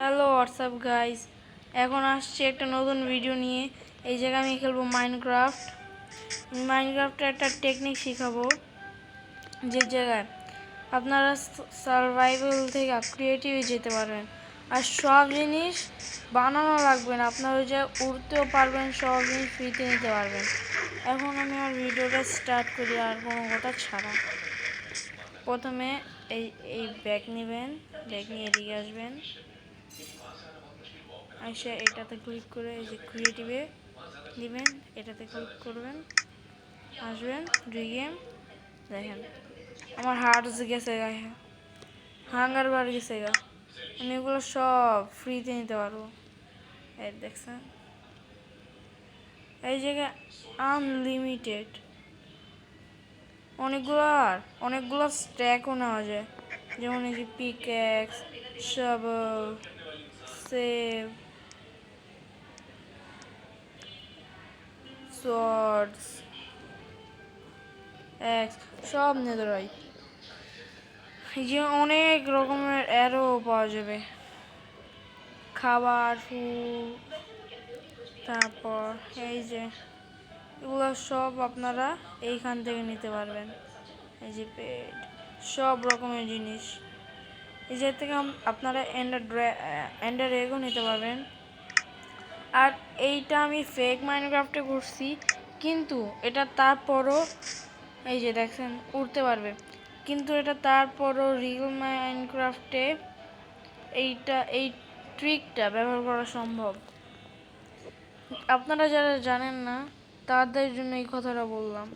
Hello WhatsApp guys, এখন আসছে একটা নতুন ভিডিও নিয়ে। এই জায়গায় আমি খেলবো মাইনক্রাফটের একটা টেকনিক শেখাবো, যে জায়গায় আপনারা সার্ভাইভাল থেকে ক্রিয়েটিভে যেতে পারবেন। আর সব জিনিস বানানো লাগবে না, আপনারা ওই জায়গায় উড়তেও পারবেন, সব জিনিস ফ্রিতে নিতে পারবেন। এখন আমি আমার ভিডিওটা স্টার্ট করি আর কোনো কথা ছাড়া। প্রথমে এই এই ব্যাগ নেবেন, ব্যাগ নিয়ে এদিকে আসবেন, এসে এটাতে ক্লিক করে এই যে ক্রিয়েটিভে দিবেন, এটাতে ক্লিক করবেন, আসবেন গেম। দেখেন আমার হার্টস গেছে গা, হাঙ্গার বার গেছে গা। আমি এগুলো সব ফ্রিতে নিতে পারবো। এই দেখছেন, এই জায়গায় আনলিমিটেড অনেকগুলো স্ট্যাকও নেওয়া যায়, যেমন এই যে পিক্যাক্স, শাবল, সেভ, সর্ডস, এক্স, সব নেদরাইট। এই যে অনেক রকমের অ্যারো পাওয়া যাবে, খাবার, ফুড, তারপর এই যে এগুলো সব আপনারা এইখান থেকে নিতে পারবেন। এই যে পেড, সব রকমের জিনিস এই যে থেকে আপনারা এন্ডার এগও নিতে পারবেন। আর এইটা আমি ফেক মাইনক্রাফটে করছি, কিন্তু এটা তারপরও এই যে দেখছেন উড়তে পারবে, কিন্তু এটা তারপরও রিয়েল মাইনক্রাফটে এই ট্রিকটা ব্যবহার করা সম্ভব। আপনারা যারা জানেন না তাদের জন্য এই কথাটা বললাম।